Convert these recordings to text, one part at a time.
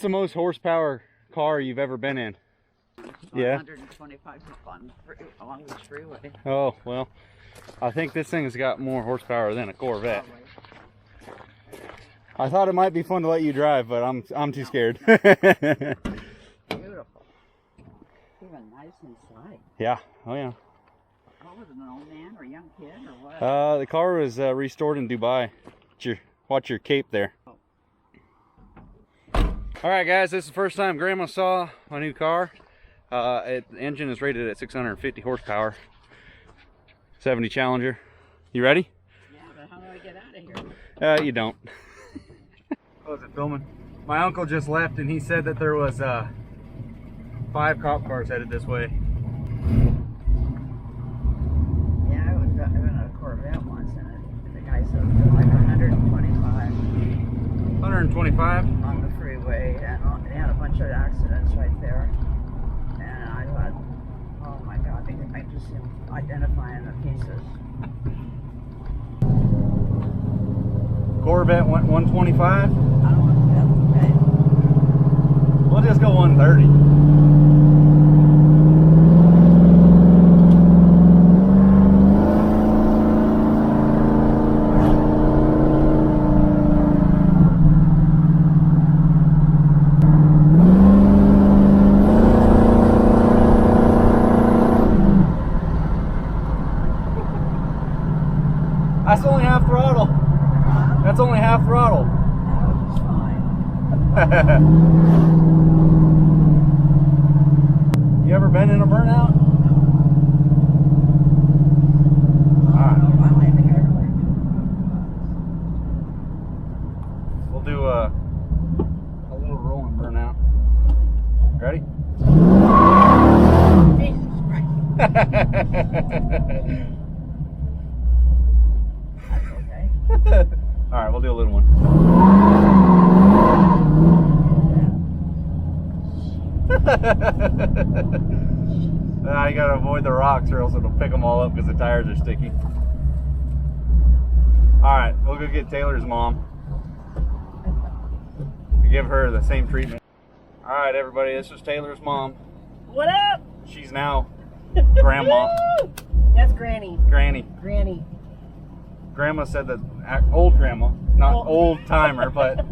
the most horsepower car you've ever been in? Yeah. 125 along the freeway. Oh, well, I think this thing has got more horsepower than a Corvette. Probably. I thought it might be fun to let you drive, but I'm too scared. Beautiful. Even nice inside. Yeah. Oh yeah. What was it, an old man or a young kid or what? The car was restored in Dubai. Watch your cape there. Oh. All right, guys, this is the first time Grandma saw my new car. The engine is rated at 650 horsepower. 70 Challenger. You ready? Yeah, but how do I get out of here? You don't. Oh, is it filming? My uncle just left and he said that there was 5 cop cars headed this way. Yeah, I was driving a Corvette once and the guy said it was like 125. 125? On the freeway, and they had a bunch of accidents right there. And I thought, oh my God, I just see them identifying the pieces. Corvette went 125? I don't want that. Okay. We'll just go 130. That's only half throttle. That's only half throttle. That was fine. You ever been in a burnout? We'll do a little rolling burnout. Ready? Jesus Christ. That's okay. All right, we'll do a little one. You gotta avoid the rocks or else it'll pick them all up because the tires are sticky. All right, we'll go get Taylor's mom. Give her the same treatment. All right, everybody, this is Taylor's mom. What up? She's now grandma. That's Granny. Granny. Granny. Grandma said that old grandma, not old timer, but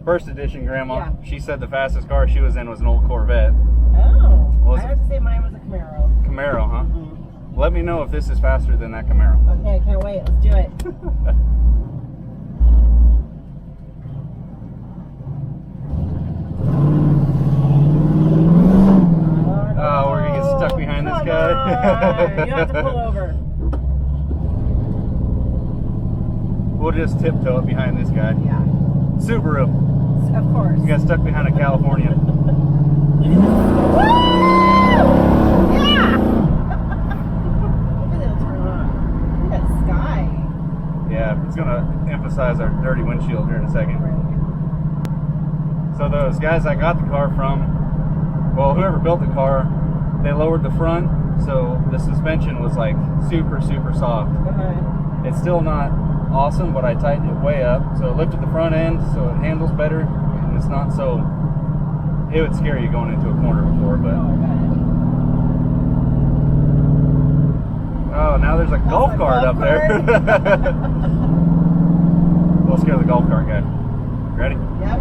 first edition grandma. Yeah. She said the fastest car she was in was an old Corvette. Oh. Was I have to say mine was a Camaro. Camaro, huh? Mm-hmm. Let me know if this is faster than that Camaro. Okay, I can't wait. Let's do it. Oh, we're gonna get stuck behind this guy. You don't have to pull over. We'll just tiptoe it behind this guy. Yeah. Subaru. Of course. You got stuck behind a California. Yeah! Maybe they'll turn on. Look at that sky. Yeah, it's gonna emphasize our dirty windshield here in a second. So those guys I got the car from, well, whoever built the car, they lowered the front, so the suspension was like super, super soft. Okay. It's still not awesome, but I tightened it way up, so it lifted the front end so it handles better, and it's not so, it would scare you going into a corner before, but oh, now there's a golf cart up there. We'll scare the golf cart guy. Ready? Yep.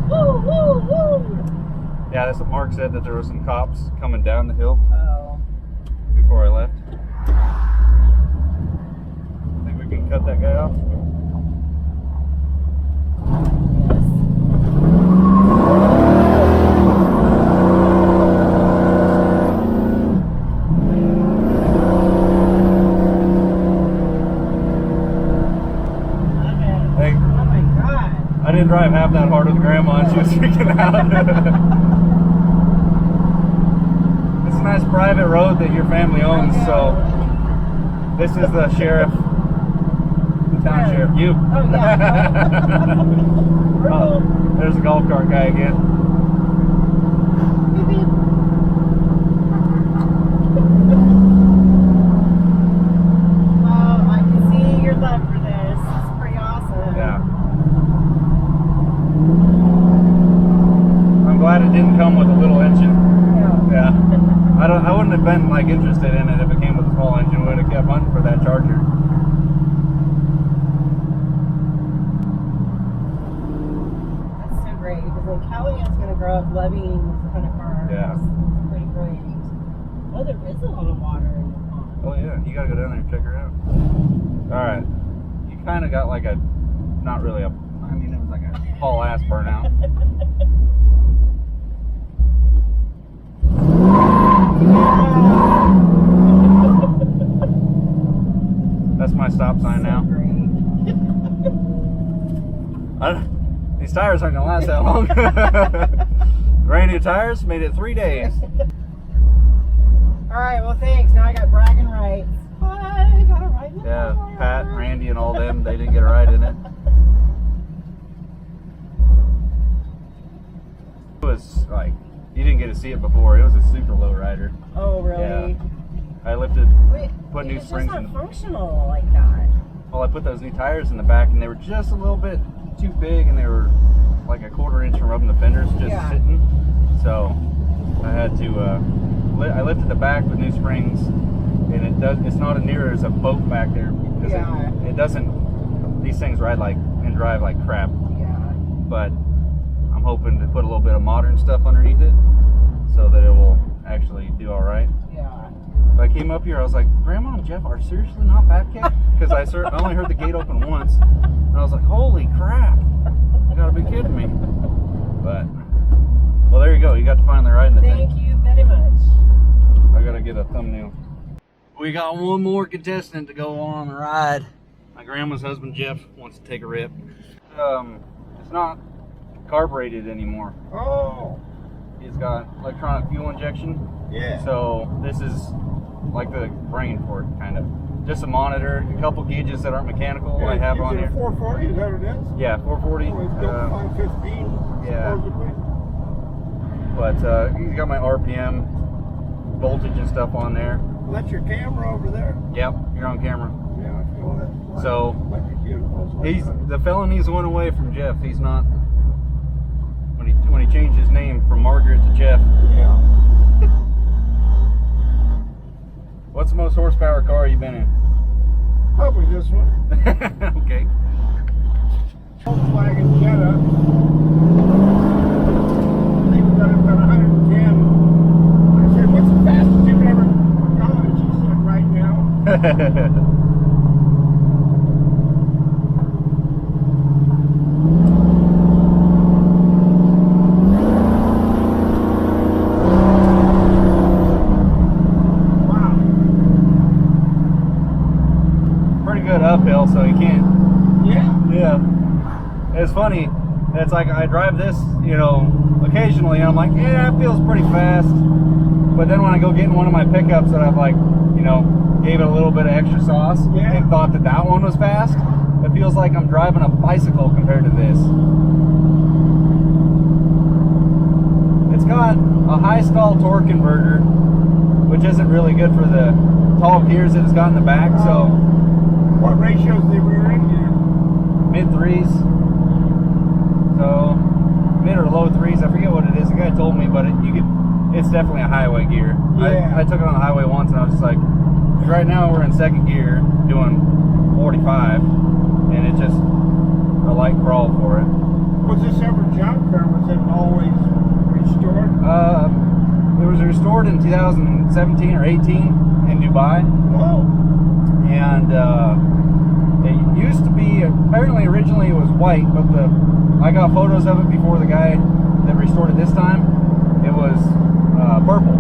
Woo, woo, woo. Yeah, that's what Mark said, that there were some cops coming down the hill Oh. before I left. Think we can cut that guy off? I didn't drive half that hard with Grandma and she was freaking out. It's a nice private road that your family owns, so this is the sheriff, the town sheriff. You. Oh, yeah. Oh, there's the golf cart guy again. like interested in it if it came with a small engine. Would have kept hunting for that Charger. That's so great because like Kellyanne's gonna grow up loving this kind of car. Yeah. It's pretty great. Oh, there is a lot of water in the pond. Oh yeah, you gotta go down there and check her out. All right, you kind of got like a, not really a, I mean it was like a haul ass burnout. That's my stop sign now. These tires aren't gonna last that long. Brand new tires, made it 3 days. All right, well thanks. Now I got bragging rights. I got a ride in the Yeah, car. Pat, Randy, and all them, they didn't get a ride in it. It was like, you didn't get to see it before. It was a super low rider. Oh really? Yeah. I lifted, Wait, put new it's springs just in. not functional like that. Well, I put those new tires in the back, and they were just a little bit too big, and they were like a 1/4 inch from rubbing the fenders, just Yeah. sitting. So I had to. I lifted the back with new springs, and it does. It's not as near as a boat back there because Yeah. it doesn't. These things ride like and drive like crap. Yeah. But I'm hoping to put a little bit of modern stuff underneath it, so that it will actually do all right. Yeah. I came up here, I was like, Grandma and Jeff are seriously not back yet? Because I only heard the gate open once. And I was like, holy crap. You gotta be kidding me. But, well, there you go. You got to finally ride in the thing. Thank you very much. I gotta get a thumbnail. We got one more contestant to go on the ride. My grandma's husband, Jeff, wants to take a rip. It's not carbureted anymore. Oh, It's got electronic fuel injection. yeah. So this is like the brain for it, kind of. Just a monitor, a couple gauges that aren't mechanical. I have on here. 440, is that what it is? Yeah, 440. Oh, it's built 515, yeah. supposedly. But he's got my RPM, voltage and stuff on there. Well, that's your camera over there. Yep, you're on camera. Yeah, I feel that. So, Like a cute also. The felonies went away from Jeff. He's not. When he changed his name from Margaret to Jeff. Yeah. What's the most horsepower car you've been in? Probably this one. Okay. Volkswagen Jetta. I think we got it about 110. I said, what's the fastest you've ever gone? She said, right now. Uphill, so you can't. Yeah. It's funny. It's like I drive this, occasionally, and I'm like, yeah, it feels pretty fast. But then when I go get in one of my pickups that I've gave it a little bit of extra sauce and thought that one was fast, it feels like I'm driving a bicycle compared to this. It's got a high stall torque converter, which isn't really good for the tall gears that it's got in the back. So. What ratios they were in here? Mid threes. So mid or low threes. I forget what it is. The guy told me, but it's definitely a highway gear. Yeah. I took it on the highway once, and I was just like, right now we're in second gear doing 45, and it's just a light crawl for it. Was this ever junk, or was it always restored? It was restored in 2017 or 18 in Dubai. Oh. And it used to be, apparently originally it was white, but I got photos of it before the guy that restored it this time. It was purple.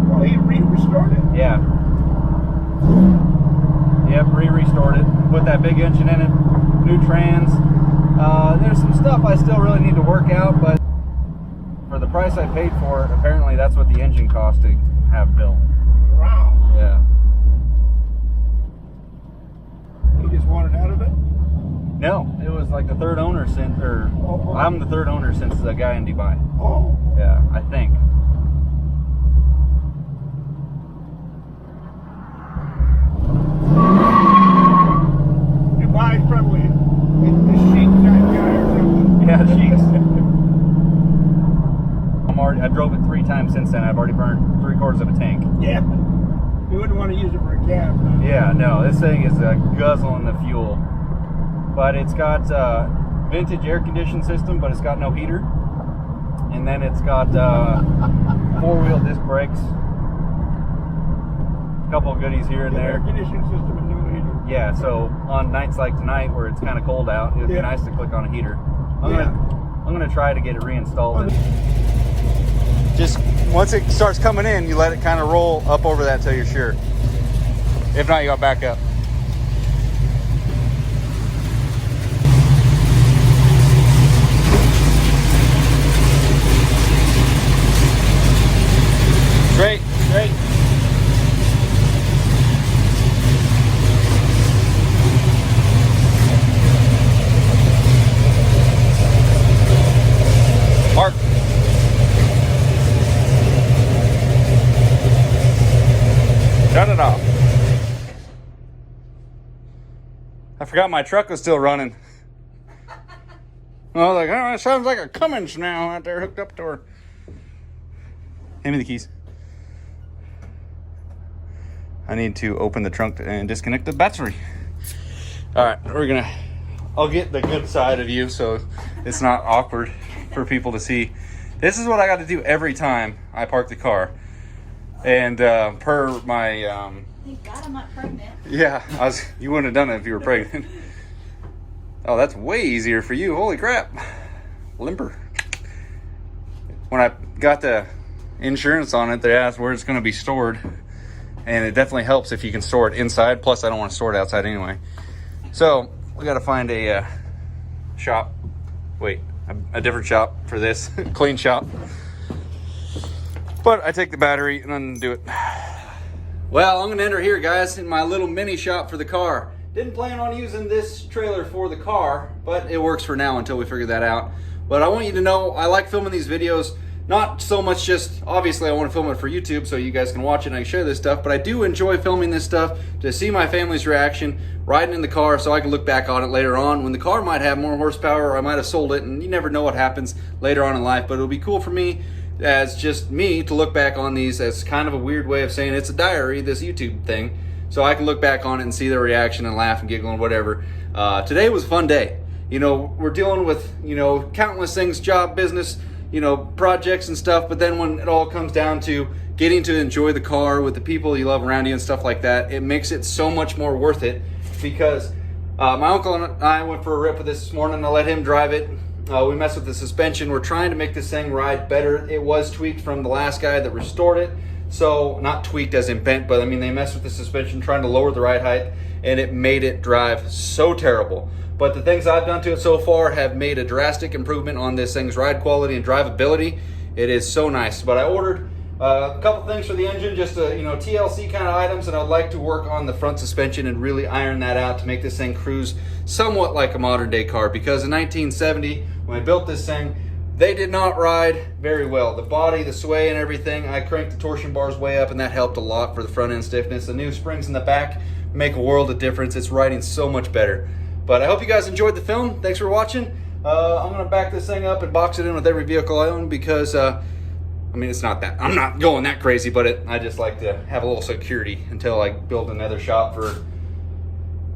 Well, he restored it. Yeah. Yep, restored it. Put that big engine in it, new trans. There's some stuff I still really need to work out, but for the price I paid for it, apparently that's what the engine cost to have built. Wow. Yeah. He just wanted out of it? No, it was like the third owner since, I'm the third owner since the guy in Dubai. Oh. Yeah, I think. Dubai's probably the Sheik type guy or something. Yeah, Sheiks. I drove it 3 times since then. I've already burned 3/4 of a tank. Yeah. want to use it for a cab. Yeah, no, this thing is guzzling the fuel. But it's got vintage air conditioning system, but it's got no heater. And then it's got 4-wheel disc brakes. A couple of goodies here and Air there. conditioning system and no heater. Yeah, so on nights like tonight where it's kind of cold out, it would be nice to click on a heater. I'm gonna try to get it reinstalled. Just once it starts coming in, you let it kind of roll up over that till you're sure. If not, you got to back up. Great, great. Mark. Shut it off. I forgot my truck was still running. I was like, oh, it sounds like a Cummins now out there hooked up to her. Hand me the keys. I need to open the trunk and disconnect the battery. All right, I'll get the good side of you so it's not awkward for people to see. This is what I got to do every time I park the car. And per my Thank God I'm not pregnant. yeah, you wouldn't have done it if you were pregnant. Oh, that's way easier for you. Holy crap. Limper. When I got the insurance on it, they asked where it's going to be stored. And it definitely helps if you can store it inside. Plus, I don't want to store it outside anyway. So, we got to find a shop. Wait, a different shop for this. Clean shop. But I take the battery and undo it. Well, I'm going to enter here, guys, in my little mini shop for the car. Didn't plan on using this trailer for the car, but it works for now until we figure that out. But I want you to know I like filming these videos. Not so much just, obviously I want to film it for YouTube so you guys can watch it and I can share this stuff, but I do enjoy filming this stuff to see my family's reaction, riding in the car so I can look back on it later on when the car might have more horsepower or I might have sold it, and you never know what happens later on in life, but it'll be cool for me as just me to look back on these as kind of a weird way of saying it's a diary, this YouTube thing, so I can look back on it and see their reaction and laugh and giggle and whatever. Today was a fun day. You know, we're dealing with, you know, countless things, job, business, you know, projects and stuff, but then when it all comes down to getting to enjoy the car with the people you love around you and stuff like that, it makes it so much more worth it because my uncle and I went for a rip with this morning. I let him drive it. We messed with the suspension. We're trying to make this thing ride better. It was tweaked from the last guy that restored it. So, not tweaked as in bent, but I mean, they messed with the suspension trying to lower the ride height, and it made it drive so terrible. But the things I've done to it so far have made a drastic improvement on this thing's ride quality and drivability. It is so nice. But I ordered a couple things for the engine, just you know, TLC kind of items, and I'd like to work on the front suspension and really iron that out to make this thing cruise somewhat like a modern day car. Because in 1970, when I built this thing, they did not ride very well. The body, the sway and everything, I cranked the torsion bars way up and that helped a lot for the front end stiffness. The new springs in the back make a world of difference. It's riding so much better. But I hope you guys enjoyed the film. Thanks for watching. I'm gonna back this thing up and box it in with every vehicle I own because, I mean, it's not that, I'm not going that crazy, but I just like to have a little security until I build another shop for,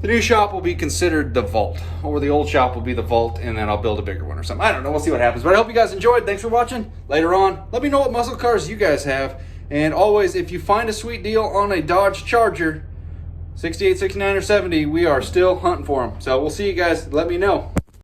the new shop will be considered the vault, or the old shop will be the vault, and then I'll build a bigger one or something. I don't know, we'll see what happens. But I hope you guys enjoyed. Thanks for watching. Later on, let me know what muscle cars you guys have. And always, if you find a sweet deal on a Dodge Charger, 68, 69, or 70, we are still hunting for them. So we'll see you guys. Let me know.